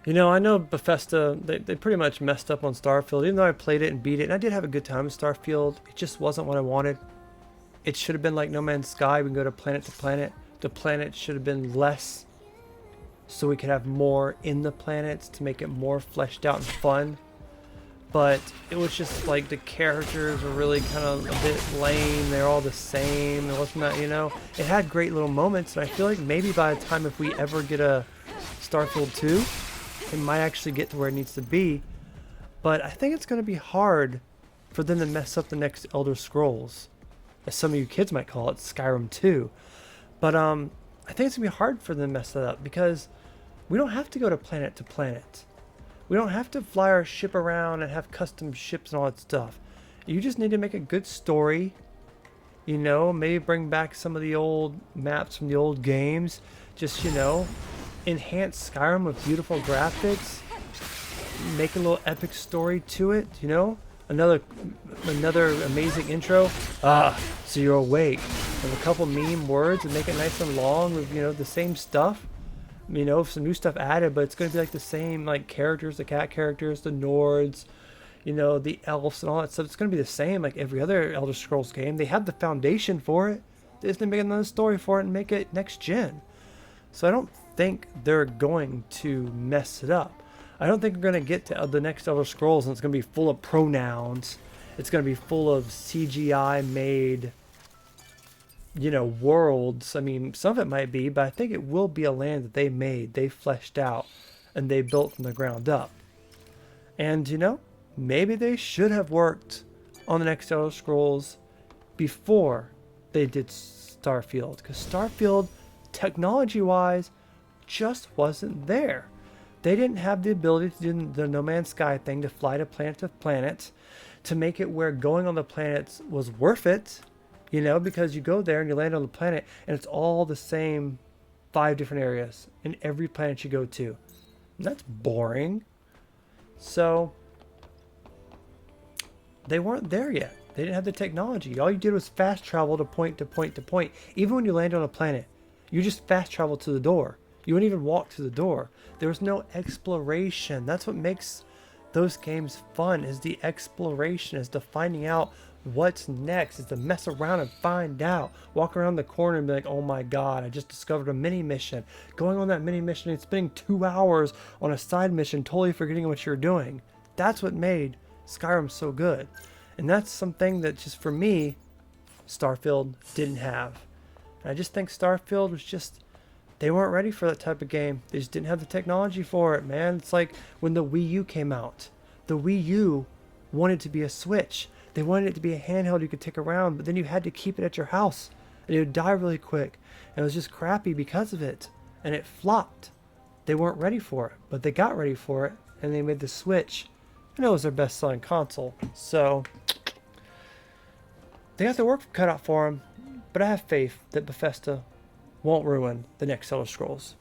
You know, I know Bethesda, they pretty much messed up on Starfield, even though I played it and beat it, and I did have a good time in Starfield. It just wasn't what I wanted. It should have been like No Man's Sky. We can go to planet to planet. The planet should have been less so we could have more in the planets to make it more fleshed out and fun. But it was just like the characters were really kind of a bit lame. They're all the same. It wasn't that, you know, it had great little moments, and I feel like maybe by the time if we ever get a Starfield 2, it might actually get to where it needs to be. But I think it's going to be hard for them to mess up the next Elder Scrolls, as some of you kids might call it, Skyrim 2. But I think it's going to be hard for them to mess that up because we don't have to go to planet to planet. We don't have to fly our ship around and have custom ships and all that stuff. You just need to make a good story. You know, maybe bring back some of the old maps from the old games. Just, you know, enhance Skyrim with beautiful graphics. Make a little epic story to it, you know? Another amazing intro. Ah, so you're awake. With a couple meme words and make it nice and long with, you know, the same stuff. You know, some new stuff added, but it's going to be like the same, like, characters, the cat characters, the Nords, you know, the elves and all that stuff. It's going to be the same like every other Elder Scrolls game. They have the foundation for it. They just need to make another story for it and make it next gen. So I don't think they're going to mess it up. I don't think we're going to get to the next Elder Scrolls and it's going to be full of pronouns. It's going to be full of CGI made, you know, worlds. I mean, some of it might be, but I think it will be a land that they made, they fleshed out, and they built from the ground up. And, you know, maybe they should have worked on the next Elder Scrolls before they did Starfield. Because Starfield, technology-wise, just wasn't there. They didn't have the ability to do the No Man's Sky thing, to fly to planet, to make it where going on the planets was worth it. You know, because you go there and you land on the planet and it's all the same 5 different areas in every planet you go to. And that's boring. So they weren't there yet. They didn't have the technology. All you did was fast travel to point to point to point. Even when you land on a planet, you just fast travel to the door. You wouldn't even walk to the door. There was no exploration. That's what makes those games fun, is the exploration, is the finding out what's next, is to mess around and find out. Walk around the corner and be like, oh my god, I just discovered a mini mission. Going on that mini mission and spending 2 hours on a side mission, totally forgetting what you're doing. That's what made Skyrim so good. And that's something that just, for me, Starfield didn't have. And I just think Starfield was just, they weren't ready for that type of game. They just didn't have the technology for it, man. It's like when the Wii U came out. The Wii U wanted to be a Switch. They wanted it to be a handheld you could take around, but then you had to keep it at your house. And it would die really quick. And it was just crappy because of it. And it flopped. They weren't ready for it, but they got ready for it, and they made the Switch. And it was their best-selling console. So they got their work cut out for them, but I have faith that Bethesda won't ruin the next Elder Scrolls.